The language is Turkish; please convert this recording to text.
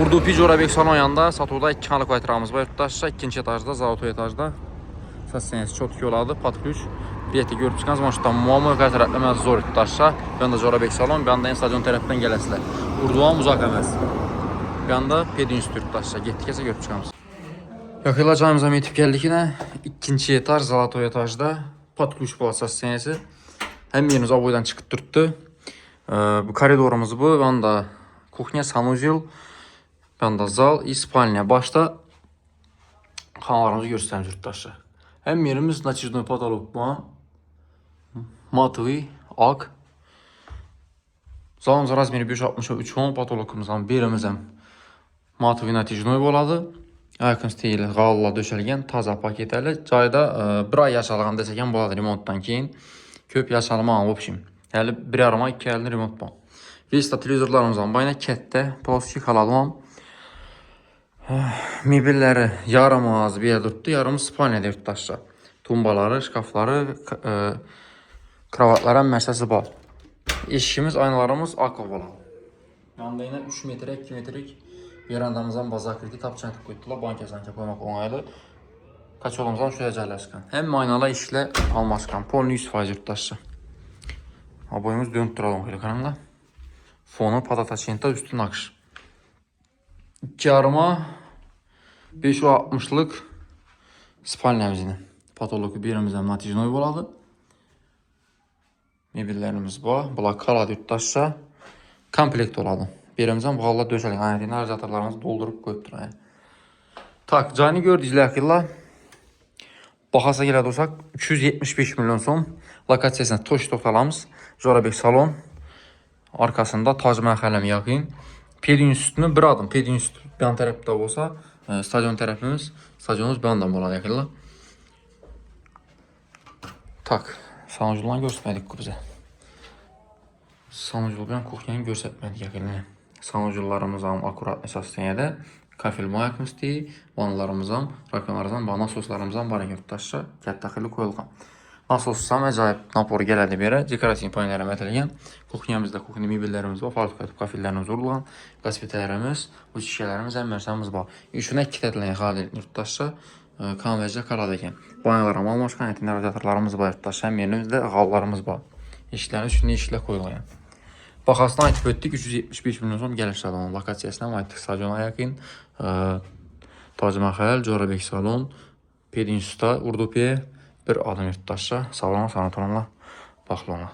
Urdupi Corabek salon yanında Satoda 2 kanal kvartiramız var yurttaşlar. İkinci etajda, Zauto etajda. Səs çok iyi oladı. Patluş. Biletə görüb çıxanız maçdan muamma tərəfləməz zor yurttaşlar. Bir anda Corabek salon, bir anda stadion tərəfdən gələsilər. Urduvan uzaq əməz. Bir anda pedinst yurttaşlar. Getdikcə görüb çıxanız. Yaxıyla canımıza yetib gəldik yine. İkinci etaj, Zauto etajda. Patluş bu səs Hem yerimiz aboydan çıxıb durdu. Bu koridorumuz bu. Bir anda kuxnya, sanuzel. Bir anda zal, İspanya. Başta kanallarımızı göstərim yurttaşlar. Hem yerimiz natijnoy patolog bu. Matvi, ak. Zalımız razmeri 5.63 patologumuzdan birimizden matvi natijnoy boladı. Yakın stili qalla döşəlgən taza paketəli. Cayda bir ay yaşalığını desəkən boladı remontdan keyin. Köp yaşalma en общем. Yəni bir arama 2 əlini remont bu. Vista televizorlarımızdan bayına kətdə plastik alalım. Mebelləri yarım az bir yer tutdu, yarım Spanya'da yurttaşlar. Tumbaları, şkafları, kravatlara məsəsi bal. Eşikimiz, aynalarımız akov olan. Yanında yine 3 metre, 2 metrelik verandamızdan bazar kredi tapçanı koydular. Banka koymak onaylı. Kaç olumuzdan şöyle cərləşkən. Hem aynalar işlə almaskan. Polni 100% yurttaşlar. Aboyumuz dönüb duralım ekranla. Fonu patata çenta üstü nakış. 2 yarıma 560'lık spalnyamızın patologu birimizden natijnoy boladı. Mebellərimiz bu. Bunlar kaladı yurttaşlar. Komplekt oladı. Birimizden bu halda döşəlik. Ayətini radiatorlarımızı doldurup koyup durayım. Tak, cani gördüyüzlər xilla. Baxasa gələ olsaq 275 milyon son. Lokasiyasına Toş toxtalamız. Corabek salon. Arkasında Tac Məhəlləmi yaxın. Pedin üstünü bir adım. Pedin üstü yan tərəfdə olsa, stadion tərəfimiz, stadionumuz bir andan boladı yaxınla. Tak, sanuculdan göstərmədik bu bizə. Sanuculdan kuxyanı göstərmədik yaxınla. Sanucullarımızın akurat əsasiyədə kafel mayakımızdır, vanalarımızın, rakonlarımızın, nasoslarımızın var yurttaşlar, kətdaxili qoyulğan. Nasossam acayip napor gələdi beri. Dekorativ panellərə mətələyən. Kuxnyamızda kuxnya mebellərimiz var. Farklı kafellərimiz vurulğan. Qaspitələrimiz, bu şişələrimiz, əmmərsamız var. Üçünə 2 tədilən xal edin yurttaşlar. Konvecə qaradəkən. Banyalarım almışqan, etində radiatorlarımız var yurttaşlar. Həm yerimizdə qallarımız var. İşlərin üstünə işlə qoyulğan. Baxasına aytib ötdük. 375 milyon son gəlir salonun lokasiyasına aytdıq. Stadiona yaxın. Tac Məhəll, Corabek salon, Pedinsusta, Urdupiyə bir adım yurttaşlar. Sağlama sanatorumla baxlı ona.